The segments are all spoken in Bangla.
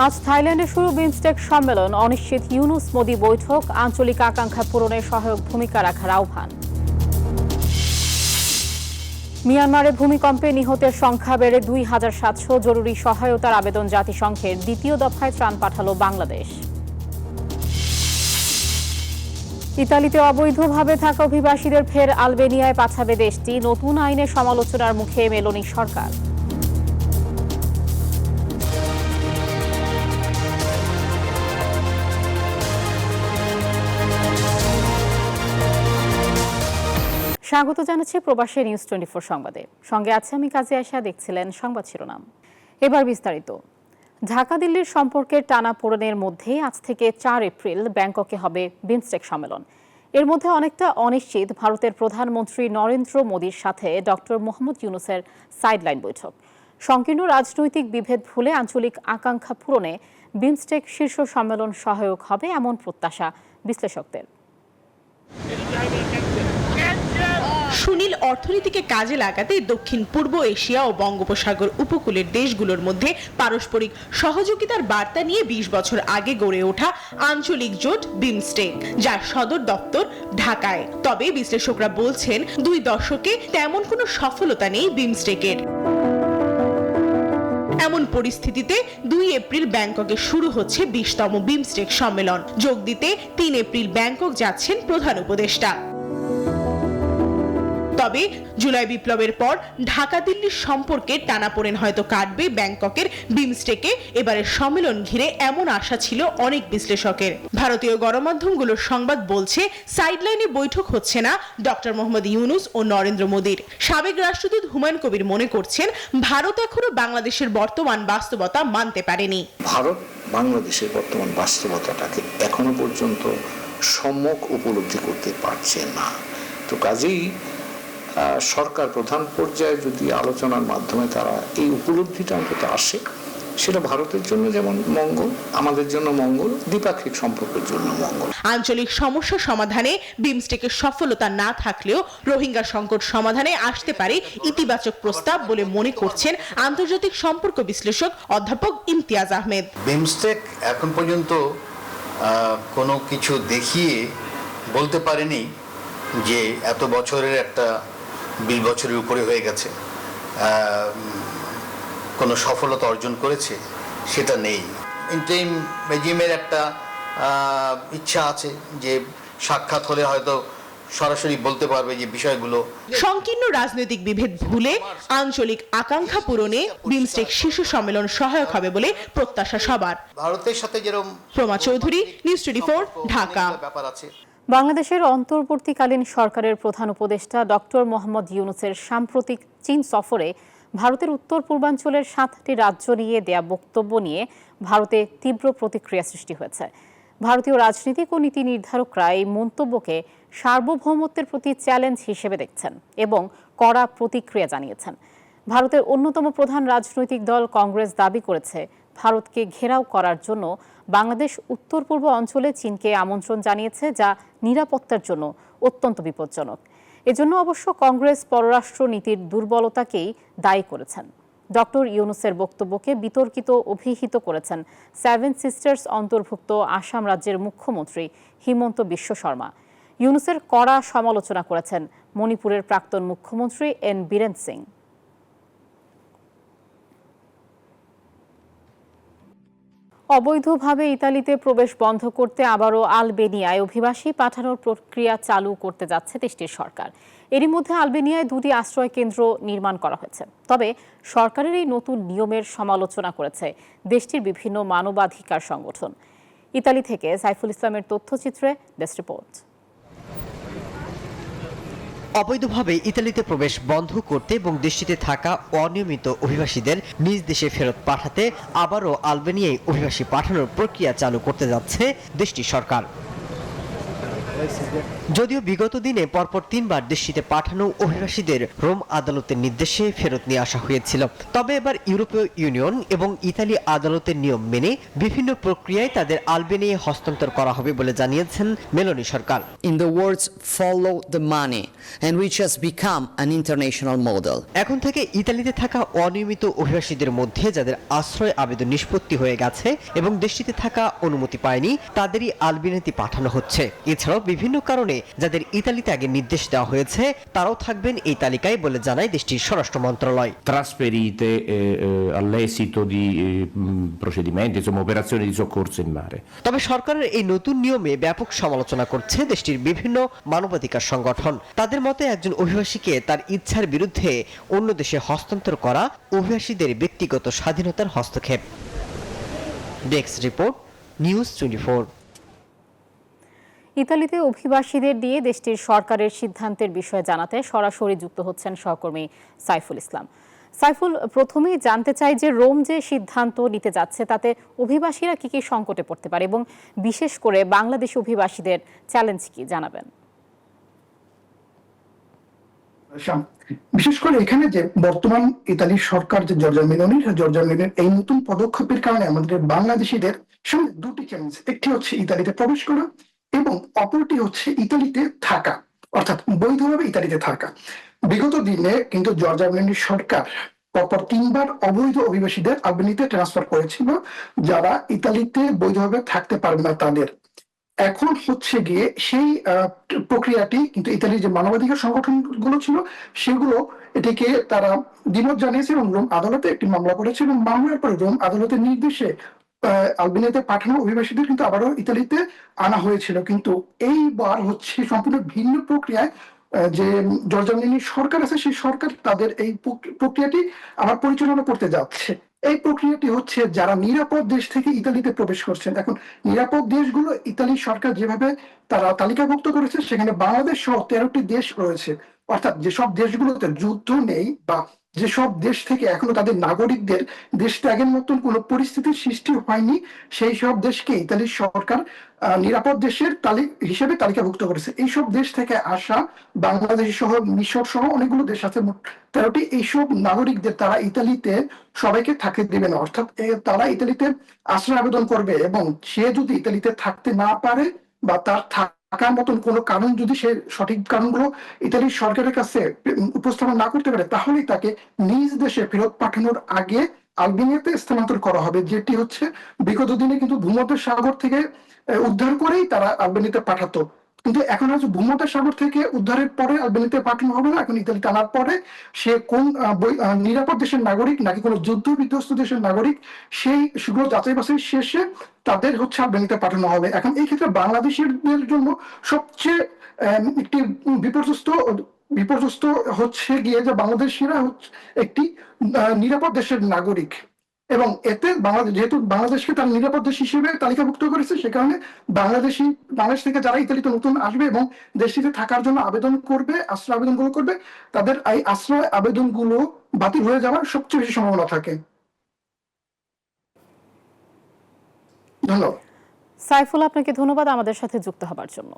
আজ থাইল্যান্ডে শুরু বিমস্টেক সম্মেলন, অনিশ্চিত ইউনুস মোদি বৈঠক, আঞ্চলিক আকাঙ্ক্ষা পূরণে সহায়ক ভূমিকা রাখার আহ্বান। মিয়ানমারে ভূমিকম্পে নিহতের সংখ্যা বেড়ে ২,৭০০, জরুরি সহায়তার আবেদন জাতিসংঘের, দ্বিতীয় দফায় ত্রাণ পাঠালো বাংলাদেশ। ইতালিতে অবৈধভাবে থাকা অভিবাসীদের ফের আলবেনিয়ায় পাঠাবে দেশটি, নতুন আইনে সমালোচনার মুখে মেলোনি সরকার। স্বাগত জানাচ্ছি প্রবাসী নিউজ 24 সংবাদে। সঙ্গে আছে আমি কাজী আয়েশা। দেখছিলেন সংবাদ শিরোনাম, এবার বিস্তারিত। ঢাকা দিল্লির সম্পর্কের টানাপোড়েনের মধ্যে আজ থেকে 4 এপ্রিল ব্যাংককে হবে বিমস্টেক সম্মেলন। এর মধ্যে অনেকটা অনিশ্চিত ভারতের প্রধানমন্ত্রী নরেন্দ্র মোদীর সাথে ডক্টর মোহাম্মদ ইউনুসের সাইডলাইন বৈঠক। সংকীর্ণ রাজনৈতিক বিভেদ ভুলে আঞ্চলিক আকাঙ্ক্ষা পূরণে বিমস্টেক শীর্ষ সম্মেলন সহায়ক হবে এমন প্রত্যাশা বিশ্লেষকদের। সুনীল অর্থনীতিকে কাজে লাগাতে দক্ষিণ পূর্ব এশিয়া ও বঙ্গোপসাগর উপকূলের দেশগুলোর মধ্যে পারস্পরিক সহযোগিতার বার্তা নিয়ে ২০ বছর আগে গড়ে ওঠা আঞ্চলিক জোট বিমস্টেক, যার সদর দপ্তর ঢাকায়। তবে বিশ্লেষকরা বলছেন ২ দশকে তেমন কোনো সফলতা নেই বিমস্টেকের। এমন পরিস্থিতিতে ২ এপ্রিল ব্যাংককে শুরু হচ্ছে ২০তম বিমস্টেক সম্মেলন। যোগ দিতে ৩ এপ্রিল ব্যাংকক যাচ্ছেন প্রধান উপদেষ্টা। তবে জুলাই বিপ্লবের পর ঢাকা দিল্লির সম্পর্কে টানাপোড়েন হয়তো কাটবে ব্যাংককের বিমস্টেকে এবারের সম্মেলন ঘিরে এমন আশা ছিল অনেক বিশ্লেষকের। ভারতীয় গণমাধ্যমগুলোর সংবাদ বলছে সাইডলাইনে বৈঠক হচ্ছে না ডক্টর মোহাম্মদ ইউনুস ও নরেন্দ্র মোদীর। সাবেক রাষ্ট্রদূত হুমায়ুন কবির মনে করছেন ভারত এখনো বাংলাদেশের বর্তমান বাস্তবতা মানতে পারেনি। ভারত বাংলাদেশের বর্তমান বাস্তবতাটাকে এখনো পর্যন্ত সম্যক উপলব্ধি করতে পারছে না। তো কাজেই সরকার প্রধান পর্যায়ে যদি আলোচনার মাধ্যমে তারা এই উপলব্ধিটা অন্তত আসে, সেটা ভারতের জন্য যেমন মঙ্গল, আমাদের জন্য মঙ্গল, দ্বিপাক্ষিক সম্পর্কের জন্য মঙ্গল। আঞ্চলিক সমস্যা সমাধানে বিমস্টেকের সফলতা না থাকলেও রোহিঙ্গা সংকট সমাধানে আসতে পারে ইতিবাচক প্রস্তাব বলে মনে করছেন আন্তর্জাতিক সম্পর্ক বিশ্লেষক অধ্যাপক ইমতিয়াজ আহমেদ। বিমস্টেক এখন পর্যন্ত কোনো কিছু দেখিয়ে বলতে পারেনি যে এত বছরের একটা ২০ বছরের উপরে হয়ে গেছে, কোনো সফলতা অর্জন করেছে সেটা নেই। ইন্টারিম রেজিমের একটা ইচ্ছা আছে যে সাক্ষাৎ হলে হয়তো সরাসরি বলতে পারবে যে বিষয়গুলো। সংকীর্ণ রাজনৈতিক বিভেদ ভুলে আঞ্চলিক আকাঙ্ক্ষা পূরণে বিমস্টেক শীর্ষ সম্মেলন সহায়ক হবে বলে প্রত্যাশা সবার। ভারতের সাথে যেরকম প্রমা চৌধুরী, নিউজ 24, ঢাকা। ব্যাপার আছে। বাংলাদেশের অন্তর্বর্তীকালীন সরকারের প্রধান উপদেষ্টা ডক্টর মোহাম্মদ ইউনুসের সাম্প্রতিক চীন সফরে ভারতের উত্তর পূর্বাঞ্চলের 7টি রাজ্য নিয়ে দেয়া বক্তব্য নিয়ে ভারতে তীব্র প্রতিক্রিয়া সৃষ্টি হয়েছে। ভারতীয় রাজনীতিক ও নীতি নির্ধারকরা এই মন্তব্যকে সার্বভৌমত্বের প্রতি চ্যালেঞ্জ হিসেবে দেখছেন এবং কড়া প্রতিক্রিয়া জানিয়েছেন। ভারতের অন্যতম প্রধান রাজনৈতিক দল কংগ্রেস দাবি করেছে ভারতকে ঘেরাও করার জন্য বাংলাদেশ উত্তর পূর্ব অঞ্চলে চীনকে আমন্ত্রণ জানিয়েছে, যা নিরাপত্তার জন্য অত্যন্ত বিপজ্জনক। এজন্য অবশ্য কংগ্রেস পররাষ্ট্র নীতির দুর্বলতাকেই দায়ী করেছেন। ডক্টর ইউনুসের বক্তব্যকে বিতর্কিত অভিহিত করেছেন 7 সিস্টার্স অন্তর্ভুক্ত আসাম রাজ্যের মুখ্যমন্ত্রী হিমন্ত বিশ্ব শর্মা। ইউনুসের কড়া সমালোচনা করেছেন মণিপুরের প্রাক্তন মুখ্যমন্ত্রী এন বীরেন সিং। অবৈধভাবে ইতালিতে প্রবেশ বন্ধ করতে আবারও আলবেনিয়ায় অভিবাসী পাঠানোর প্রক্রিয়া চালু করতে যাচ্ছে দেশটির সরকার। এরই মধ্যে আলবেনিয়ায় 2টি আশ্রয় কেন্দ্র নির্মাণ করা হয়েছে। তবে সরকারের এই নতুন নিয়মের সমালোচনা করেছে দেশটির বিভিন্ন মানবাধিকার সংগঠন। ইতালি থেকে সাইফুল ইসলামের তথ্যচিত্রে ডেস্ক রিপোর্ট। অবৈধভাবে ইতালিতে প্রবেশ বন্ধ করতে এবং দেশটিতে থাকা অনিয়মিত অভিবাসীদের নিজ দেশে ফেরত পাঠাতে আবারও আলবেনিয়ায় অভিবাসী পাঠানোর প্রক্রিয়া চালু করতে যাচ্ছে দেশটির সরকার। যদিও বিগত দিনে পরপর 3 বার দেশটিতে পাঠানো অভিবাসীদের রোম আদালতের নির্দেশে ফেরত নিয়ে আসা হয়েছিল। তবে এবার ইউরোপীয় ইউনিয়ন এবং ইতালি আদালতের নিয়ম মেনে বিভিন্ন প্রক্রিয়ায় তাদের আলবেনিয়ায় হস্তান্তর করা হবে বলে জানিয়েছেন Meloni Sarkar. In the words follow the money and which has become an international model. এখন থেকে ইতালিতে থাকা অনিয়মিত অভিবাসীদের মধ্যে যাদের আশ্রয় আবেদন নিষ্পত্তি হয়ে গেছে এবং দেশটিতে থাকা অনুমতি পায়নি তাদেরই আলবেনিয়াতে পাঠানো হচ্ছে। এছাড়াও বিভিন্ন কারণে যাদের ইতালিতে আগে নির্দেশ দেওয়া হয়েছে তারাও থাকবেন এই তালিকায় বলে জানায় দেশটির স্বরাষ্ট্র মন্ত্রণালয়। Trasferite all'esito di procedimenti, insomma operazioni di soccorso in mare. তবে সরকারের এই নতুন নিয়মে ব্যাপক সমালোচনা করছে দেশটির বিভিন্ন মানবাধিকার সংগঠন। তাদের মতে একজন অভিবাসীকে তার ইচ্ছার বিরুদ্ধে অন্য দেশে হস্তান্তর করা অভিবাসীদের ব্যক্তিগত স্বাধীনতার হস্তক্ষেপ। Desk report, news 24। ইতালিতে অভিবাসীদের দিয়ে দেশটির সরকারের সিদ্ধান্তের বিষয়ে জানাতে সরাসরি যুক্ত হচ্ছেন সহকর্মী সাইফুল ইসলাম। সাইফুল, প্রথমেই জানতে চাই যে রোম যে সিদ্ধান্ত নিতে যাচ্ছে তাতে অভিবাসীরা কি কি সংকটে পড়তে পারে এবং বিশেষ করে বাংলাদেশি অভিবাসীদের চ্যালেঞ্জ কি জানাবেন? বিশেষ করে এখানে যে বর্তমান ইতালির সরকার যে জর্জা মেলোনির এই নতুন পদক্ষেপের কারণে আমাদের বাংলাদেশিদের সামনে দুটি চ্যালেঞ্জ। একটি হচ্ছে ইতালিতে প্রবেশ করা এবং অপরটি হচ্ছে ইতালিতে থাকা, অর্থাৎ বৈধভাবে ইতালিতে থাকা। বিগত দিনে কিন্তু জর্জা মেলোনির সরকার পরপর 3 বার অবৈধ অভিবাসীদের আলবেনিয়াতে ট্রান্সফার করেছিল, যারা ইতালিতে বৈধভাবে থাকতে পারবে না তাদের। এখন হচ্ছে গিয়ে সেই প্রক্রিয়াটি কিন্তু ইতালির যে মানবাধিকার সংগঠনগুলো ছিল সেগুলো এটিকে তারা দ্বিমত জানিয়েছে এবং রোম আদালতে একটি মামলা করেছে এবং মামলার পরে রোম আদালতের নির্দেশে আলবেনিয়াতে পাঠানো অভিবাসীদের কিন্তু আবারও ইতালিতে আনা হয়েছিল। কিন্তু এইবার হচ্ছে সম্পূর্ণ ভিন্ন প্রক্রিয়ায় যে জর্জা মেলোনির সরকার আছে সেই সরকার তাদের এই প্রক্রিয়াটি আবার পরিচালনা করতে যাচ্ছে। এই প্রক্রিয়াটি হচ্ছে যারা নিরাপদ দেশ থেকে ইতালিতে প্রবেশ করছেন। এখন নিরাপদ দেশগুলো ইতালির সরকার যেভাবে তারা তালিকাভুক্ত করেছে সেখানে বাংলাদেশ সহ 13টি দেশ রয়েছে, অর্থাৎ যেসব দেশগুলোতে যুদ্ধ নেই বা যেসব দেশ থেকে এখনো তাদের নাগরিকদের দেশ ত্যাগের মতন কোনো পরিস্থিতির সৃষ্টি হয়নি সেই সব দেশকে ইতালির সরকার নিরাপদ দেশের হিসেবে তালিকাভুক্ত করেছে। এইসব দেশ থেকে আসা বাংলাদেশ সহ মিশর সহ অনেকগুলো দেশ আছে, মোট 13টি। এইসব নাগরিকদের তারা ইতালিতে সবাইকে থাকতে দেবে না, অর্থাৎ তারা ইতালিতে আশ্রয় আবেদন করবে এবং সে যদি ইতালিতে থাকতে না পারে বা তার থাকার মতন কোনো কারণ যদি সে সঠিক কারণগুলো ইতালির সরকারের কাছে উপস্থাপন না করতে পারে তাহলেই তাকে নিজ দেশে ফেরত পাঠানোর আগে আলবেনিয়াতে স্থানান্তর করা হবে, যেটি হচ্ছে বিগত দিনে কিন্তু ভূমধ্য সাগর থেকে উদ্ধার করেই তারা আলবেনিয়াতে পাঠাতো। কিন্তু এখন হচ্ছে ভূমধ্য সাগর থেকে উদ্ধারের পরে আলবেনিয়াতে পাঠানো হবে না, এখন ইতালিতে আনার পরে সে কোন নিরাপদ দেশের নাগরিক নাকি কোনো যুদ্ধ বিধ্বস্ত দেশের নাগরিক সেই সেগুলো যাচাই বাছাই শেষে তাদের হচ্ছে আলবেনিয়াতে পাঠানো হবে। এখন এই ক্ষেত্রে বাংলাদেশিদের জন্য সবচেয়ে একটি বিপর্যস্ত হচ্ছে গিয়ে যে বাংলাদেশিরা হচ্ছে একটি নিরাপদ দেশের নাগরিক এবং এতে যেহেতু বাংলাদেশকে তার নিরাপদ দেশ হিসেবে তালিকাভুক্ত করেছে সে কারণে বাংলাদেশ থেকে যারা ইতালিতে নতুন আসবে এবং দেশটিতে থাকার জন্য আবেদন করবে, আশ্রয় আবেদনগুলো করবে, তাদের এই আশ্রয় আবেদনগুলো বাতিল হয়ে যাওয়ার সবচেয়ে বেশি সম্ভাবনা থাকে। ধন্যবাদ। সাইফুল, আপনাকে ধন্যবাদ আমাদের সাথে যুক্ত হবার জন্য।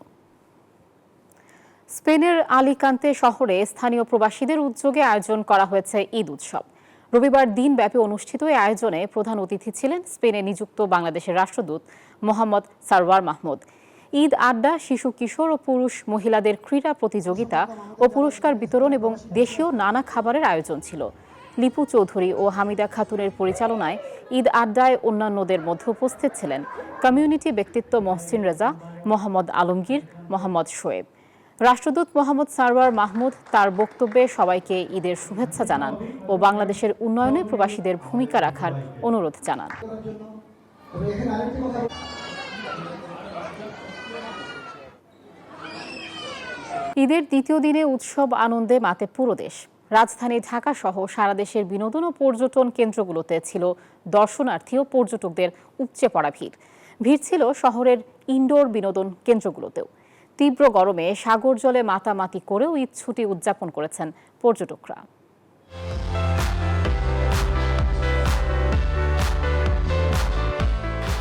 স্পেনের আলিকান্তে শহরে স্থানীয় প্রবাসীদের উদ্যোগে আয়োজন করা হয়েছে ঈদ উৎসব। রবিবার দিনব্যাপী অনুষ্ঠিত এই আয়োজনে প্রধান অতিথি ছিলেন স্পেনে নিযুক্ত বাংলাদেশের রাষ্ট্রদূত মোহাম্মদ সারওয়ার মাহমুদ। ঈদ আড্ডা, শিশু কিশোর ও পুরুষ মহিলাদের ক্রীড়া প্রতিযোগিতা ও পুরস্কার বিতরণ এবং দেশীয় নানা খাবারের আয়োজন ছিল। লিপু চৌধুরী ও হামিদা খাতুনের পরিচালনায় ঈদ আড্ডায় অন্যান্যদের মধ্যে উপস্থিত ছিলেন কমিউনিটি ব্যক্তিত্ব মহসিন রেজা, মোহাম্মদ আলমগীর, মোহাম্মদ শোয়েব। রাষ্ট্রদূত মোহাম্মদ সারওয়ার মাহমুদ তার বক্তব্যে সবাইকে ঈদের শুভেচ্ছা জানান ও বাংলাদেশের উন্নয়নে প্রবাসীদের ভূমিকা রাখার অনুরোধ জানান। ঈদের দ্বিতীয় দিনে উৎসব আনন্দে মাতে পুরো দেশ। রাজধানী ঢাকা সহ সারা দেশের বিনোদন ও পর্যটন কেন্দ্রগুলোতে ছিল দর্শনার্থী ও পর্যটকদের উপচে পড়া ভিড়। ভিড় ছিল শহরের ইনডোর বিনোদন কেন্দ্রগুলোতেও। তীব্র গরমে সাগর জলে মাতামাতি করেও ঈদ ছুটি উদযাপন করেছেন পর্যটকরা।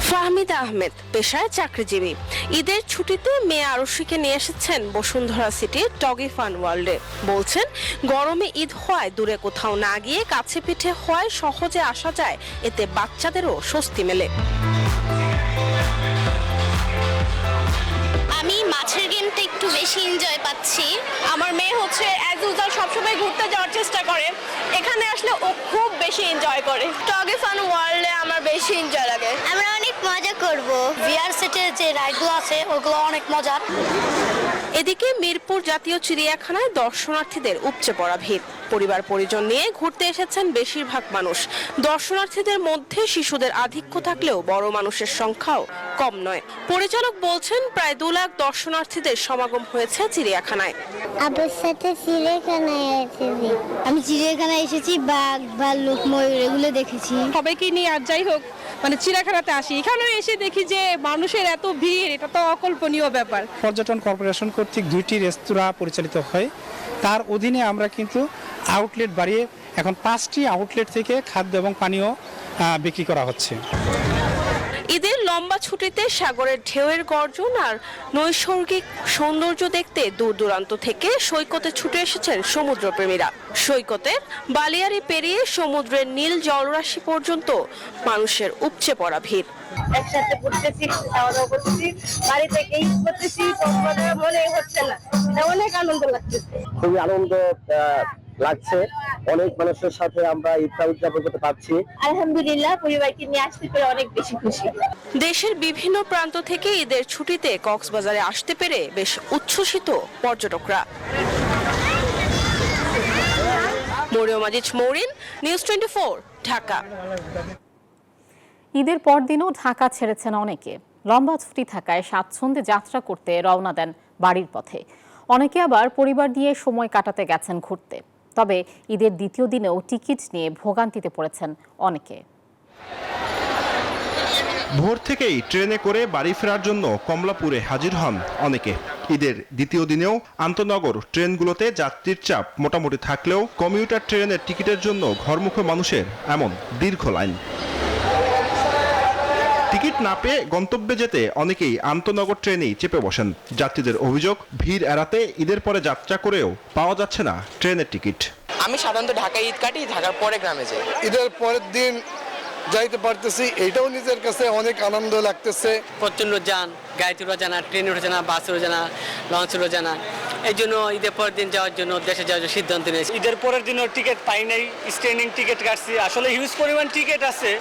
ফাহমিদা নাহিদ আহমেদ, পেশায় চাকরিজীবী। ঈদের ছুটিতে মেয়ে আরশিকে নিয়ে এসেছেন বসুন্ধরা সিটির টগি ফান ওয়ার্ল্ডে। বলছেন গরমে ঈদ হওয়ায় দূরে কোথাও না গিয়ে কাছে পিঠে হওয়ায় সহজে আসা যায়, এতে বাচ্চাদেরও স্বস্তি মেলে। আমি মাছের গেমটা একটু বেশি এনজয় পাচ্ছি। আমার মেয়ে হচ্ছে অ্যাজ ইউজুয়াল সবসময় ঘুরতে যাওয়ার চেষ্টা করে, এখানে আসলে ও খুব বেশি এনজয় করে। টগি ফান ওয়ার্ল্ডে আমার বেশি এনজয় লাগে। আমরা অনেক মজা করব। ভিআর সেটের যে রাইডগুলো আছে ওগুলো অনেক মজার। এদিকে মিরপুর জাতীয় চিড়িয়াখানায় দর্শনার্থীদের উপচে পড়া ভিড়। পরিবার পরিজন নিয়ে ঘুরতে এসেছেন বেশিরভাগ মানুষ। দর্শনার্থীদের মধ্যে শিশুদের আধিক্য থাকলেও বড় মানুষের সংখ্যাও কম নয়। পরিচালক বলছেন প্রায় 2 লাখ দর্শনার্থীদের সমাগম হয়েছে চিড়িয়াখানায়। আবার সাথে চিড়িয়াখানায় এসেছি। আমি চিড়িয়াখানায় এসেছি, বাঘ, ভাল্লুক, ময়ূর এগুলো দেখেছি। সবাইকে নিয়ে আর যাই হোক চিড়িয়াখানাতে আসি, এখানে এসে দেখি যে মানুষের এত ভিড়, এটা তো অকল্পনীয় ব্যাপার। পর্যটন কর্পোরেশন কর্তৃক 2টি রেস্তোরাঁ পরিচালিত হয়, তার অধীনে আমরা কিন্তু আউটলেট বাড়িয়ে এখন 5টি আউটলেট থেকে খাদ্য এবং পানীয় বিক্রি করা হচ্ছে। ঈদের লম্বা ছুটিতে সাগরের ঢেউয়ের গর্জন আর নৈসর্গিক সৌন্দর্য দেখতে দূর দূরান্ত থেকে সৈকতে ছুটে এসেছেন সমুদ্রপ্রেমীরা। সৈকতের বালিয়াড়ি পেরিয়ে সমুদ্রের নীল জলরাশি পর্যন্ত মানুষের উপচে পড়া ভিড়। একসাথে ঘুরতেছি, খাওয়া দাওয়া করতেছি, বাড়ি থেকে ঈদ করতেছি, মনে হচ্ছে না, অনেক আনন্দ লাগতেছে। খুবই আনন্দ লাগছে, অনেক মানুষের সাথে আমরা ঈদটা উদযাপন করতে পারছি। আলহামদুলিল্লাহ, পরিবারকে নিয়ে আসতে পেরে অনেক বেশি খুশি। দেশের বিভিন্ন প্রান্ত থেকে ঈদের ছুটিতে কক্সবাজারে আসতে পেরে বেশ উচ্ছ্বসিত পর্যটকরা। মরিয়ম আজিজ মৌরিন, নিউজ 24, ঢাকা। ঈদের পরদিনও ঢাকা ছেড়েছেন অনেকে। লম্বা ছুটি থাকায় স্বাচ্ছন্দ্যে যাত্রা করতে রওনা দেন বাড়ির পথে। অনেকে আবার পরিবার নিয়ে সময় কাটাতে গেছেন ঘুরতে। তবে ঈদের দ্বিতীয় দিনেও টিকিট নিয়ে ভোগান্তিতে পড়েছেন অনেকে। ভোর থেকেই ট্রেনে করে বাড়ি ফেরার জন্য কমলাপুরে হাজির হন অনেকে। ঈদের দ্বিতীয় দিনেও আন্তনগর ট্রেনগুলোতে যাত্রীর চাপ মোটামুটি থাকলেও কমিউটার ট্রেনের টিকিটের জন্য ঘরমুখী মানুষের এমন দীর্ঘ লাইন। টিকিট না পেয়ে গন্তব্যে যেতে অনেকেই আন্তনগর ট্রেনেই চেপে বসেন। যাত্রীদের অভিযোগ, ভিড় এড়াতে ঈদের পরে যাত্রা করেও পাওয়া যাচ্ছে না ট্রেনের টিকিট। আমি সাধারণত ঢাকায় ঈদ কাটি, ঢাকার পরে গ্রামে যাই। ঈদের পরের দিন যাইতে পারতেছি, এটাও নিজের কাছে অনেক আনন্দ লাগতেছে। প্রচন্ড যান, গাড়িতে উঠে জানা, ট্রেনে উঠে জানা, বাসে উঠে জানা, লঞ্চে উঠে জানা। এই জন্য ঈদের পরের দিন যাওয়ার জন্য দেশে যাওয়ার জন্য সিদ্ধান্ত নিয়েছি। ঈদের পরের দিনও টিকিট পাই নাই, স্ট্যান্ডিং টিকিট কাটছি। আসলে হিউজ পরিমাণ টিকিট আছে,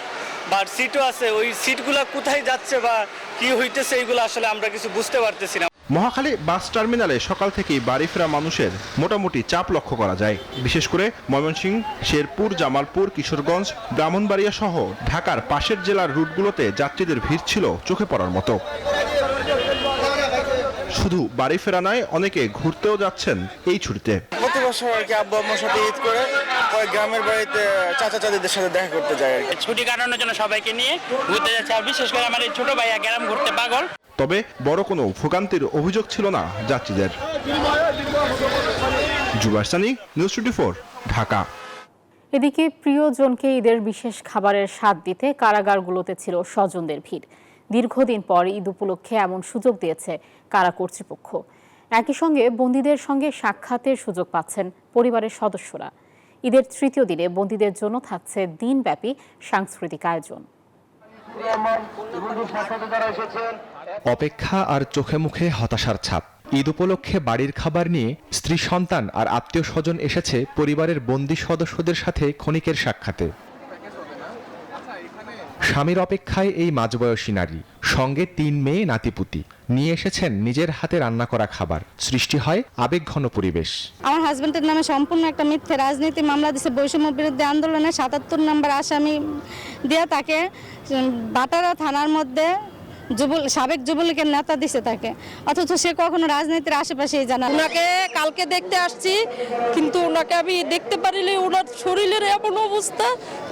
বাট সিটও আছে, ওই সিটগুলো কোথায় যাচ্ছে বা কি হইতেছে এইগুলো আসলে আমরা কিছু বুঝতে পারতেছি না। মহাখালী বাস টার্মিনালে সকাল থেকেই বাড়ি ফেরা মানুষের মোটামুটি চাপ লক্ষ্য করা যায়। বিশেষ করে ময়মনসিংহ, শেরপুর, জামালপুর, কিশোরগঞ্জ, ব্রাহ্মণবাড়িয়া সহ ঢাকার পাশের জেলার রুটগুলোতে যাত্রীদের ভিড় ছিল চোখে পড়ার মতো। শুধু বাড়ি ফেরা নয়, অনেকে ঘুরতেও যাচ্ছেন এই ছুটিতে। প্রতি বছর আর কি আব্বু আম্মার সাথে ঈদ করে গ্রামের বাড়িতে চাচা চাচিদের সাথে দেখা করতে যায় আর কি। ছুটি কাটানোর জন্য সবাইকে নিয়ে ঘুরতে যাচ্ছে, আর বিশেষ করে আমার এই ছোট ভাইয়া গ্রাম ঘুরতে পাগল। তবে বড় কোনো ভোগান্তির অভিযোগ ছিল না যাত্রীদের। জুবাইর সানি, নিউজ 24, ঢাকা। এদিকে প্রিয়জনকে ঈদের বিশেষ খাবারের স্বাদ দিতে কারাগারগুলোতে ছিল স্বজনদের ভিড়। দীর্ঘদিন পর ঈদ উপলক্ষে এমন সুযোগ দিয়েছে কারা কর্তৃপক্ষ। একই সঙ্গে বন্দীদের সঙ্গে সাক্ষাতের সুযোগ পাচ্ছেন পরিবারের সদস্যরা। ঈদের তৃতীয় দিনে বন্দীদের জন্য থাকছে দিনব্যাপী সাংস্কৃতিক আয়োজন। অপেক্ষা আর চোখে মুখে হতাশার ছাপ। ঈদ উপলক্ষে বাড়ির খাবার নিয়ে স্ত্রী, সন্তান আর আত্মীয় স্বজন এসেছে পরিবারের বন্দী সদস্যদের সাথে ক্ষণিকের সাক্ষাতে। স্বামীর অপেক্ষায় এই মাঝবয়সী নারী, সঙ্গে 3 মেয়ে নাতিপুতি নিয়ে এসেছেন নিজের হাতে রান্না করা খাবার। সৃষ্টি হয় আবেগঘন পরিবেশ। আমার হাজবেন্ডের নামে সম্পূর্ণ একটা মিথ্যে রাজনীতি মামলা দিয়েছে। বৈষম্য বিরুদ্ধে আন্দোলনে 77 নম্বর আসামি দিয়ে তাকে বাটারা থানার মধ্যে সাবেক যুবলীগের নেতা দিছে তাকে, অথচ সে কখনো রাজনীতির আশেপাশেই জানা। ওনাকে কালকে দেখতে আসছি, কিন্তু ওনাকে আমি দেখতে পারিনি। ওনার শরীরের এমন অবস্থা,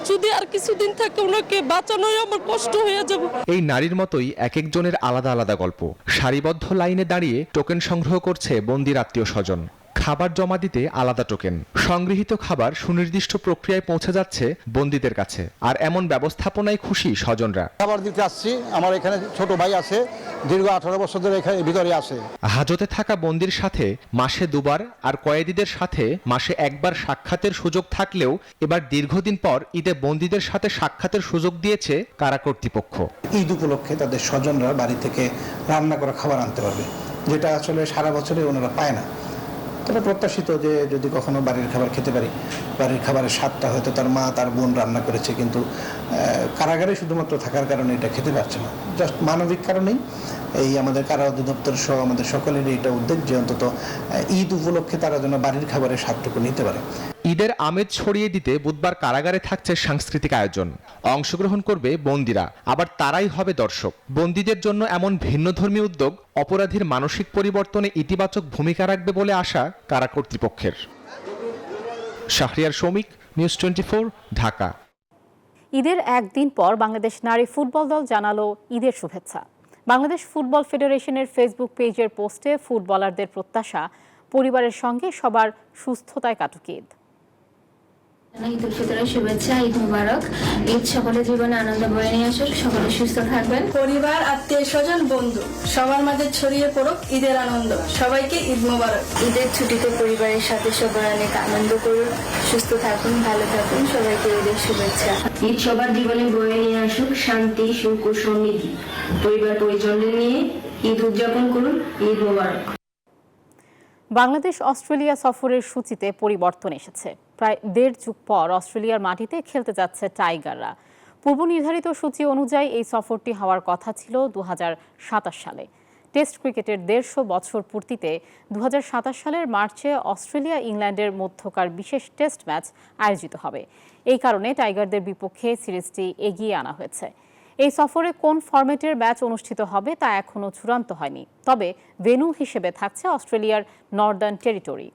যদি আর কিছুদিন থাকে ওনাকে বাঁচানোই আমার কষ্ট হয়ে যাবে। এই নারীর মতোই এক একজনের আলাদা আলাদা গল্প। সারিবদ্ধ লাইনে দাঁড়িয়ে টোকেন সংগ্রহ করছে বন্দির আত্মীয় স্বজন। খাবার জমা দিতে আলাদা টোকেন। সংগৃহীত খাবার সুনির্দিষ্ট প্রক্রিয়ায় পৌঁছে যাচ্ছে বন্দীদের কাছে, আর এমন ব্যবস্থাপনায় খুশি স্বজনরা। খাবার দিতে আসছি, আমার এখানে ছোট ভাই আছে, দীর্ঘ 18 বছর ধরে এখানে ভিতরে আছে। হাজতে থাকা বন্দীর সাথে মাসে 2 বার আর কয়েদিদের সাথে মাসে 1 বার সাক্ষাতের সুযোগ থাকলেও এবার দীর্ঘদিন পর ঈদে বন্দীদের সাথে সাক্ষাতের সুযোগ দিয়েছে কারা কর্তৃপক্ষ। ঈদ উপলক্ষে তাদের স্বজনরা বাড়ি থেকে রান্না করা খাবার আনতে পারবে, যেটা আসলে সারা বছরে ওনারা পায় না। তবে প্রত্যাশিত যে যদি কখনো বাড়ির খাবার খেতে পারি, বাড়ির খাবারের স্বাদটা হয়তো তার মা তার বোন রান্না করেছে, কিন্তু কারাগারে শুধুমাত্র থাকার কারণে এটা খেতে পারছে না। জাস্ট মানবিক কারণেই এই আমাদের কারা অধিদপ্তর সহ আমাদের সকলেরই এটা উদ্যোগ যে অন্তত ঈদ উপলক্ষে তারা যেন বাড়ির খাবারের স্বাদটুকু নিতে পারে। ঈদের আমেজ ছড়িয়ে দিতে বুধবার কারাগারে থাকছে সাংস্কৃতিক আয়োজন। অংশগ্রহণ করবে বন্দীরা, আবার তারাই হবে দর্শক। বন্দীদের জন্য এমন ভিন্নধর্মী উদ্যোগ অপরাধীর মানসিক পরিবর্তনে ইতিবাচক ভূমিকা রাখবে বলে আশা কারা কর্তৃপক্ষের। শাহরিয়ার শৌমিক, নিউজ 24, ঢাকা। ঈদের একদিন পর বাংলাদেশ নারী ফুটবল দল জানালো ঈদের শুভেচ্ছা। বাংলাদেশ ফুটবল ফেডারেশনের ফেসবুক পেজের পোস্টে ফুটবলারদের প্রত্যাশা, পরিবারের সঙ্গে সবার সুস্থতায় কাটুক ঈদ। ঈদ উল ফিতরের শুভেচ্ছা, ঈদ মুবারক। ঈদ সকলের জীবনে আনন্দ বয়ে নিয়ে আসুক, সকলে সুস্থ থাকবেন। পরিবার, আত্মীয় স্বজন, বন্ধু সবার মাঝে ছড়িয়ে পড়ুক ঈদের আনন্দ। সবাইকে ঈদ মুবারক। ঈদের ছুটিতে পরিবারের সাথে সবাই অনেক আনন্দ করুন, সুস্থ থাকুন, ভালো থাকুন, সবাইকে ঈদের শুভেচ্ছা। ঈদ সবার জীবনে বয়ে নিয়ে আসুক শান্তি, সুখ ও সমৃদ্ধি। পরিবার পরিজনদের নিয়ে ঈদ উদযাপন করুন, ঈদ মুবারক। বাংলাদেশ অস্ট্রেলিয়া সফরের সূচিতে পরিবর্তন এসেছে। প্রায় 1.5 যুগ পর অস্ট্রেলিয়ার মাটিতে খেলতে যাচ্ছে টাইগাররা। পূর্ব নির্ধারিত সূচি অনুযায়ী এই সফরটি হওয়ার কথা ছিল 2027 সালে। টেস্ট ক্রিকেটের 150 বছর পূর্তিতে 2027 সালের মার্চে অস্ট্রেলিয়া ইংল্যান্ডের মধ্যকার বিশেষ টেস্ট ম্যাচ আয়োজিত হবে। এই কারণে টাইগারদের বিপক্ষে সিরিজটি এগিয়ে আনা হয়েছে। এই সফরে কোন ফরম্যাটের ম্যাচ অনুষ্ঠিত হবে তা এখনও চূড়ান্ত হয়নি, তবে ভেন্যু হিসেবে থাকছে অস্ট্রেলিয়ার নর্দার্ন টেরিটরি।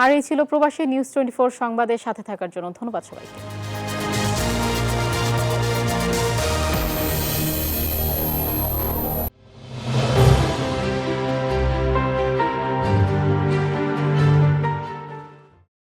আর এই ছিল প্রবাসী নিউজ 24 সংবাদের সাথে থাকার জন্য ধন্যবাদ সবাইকে।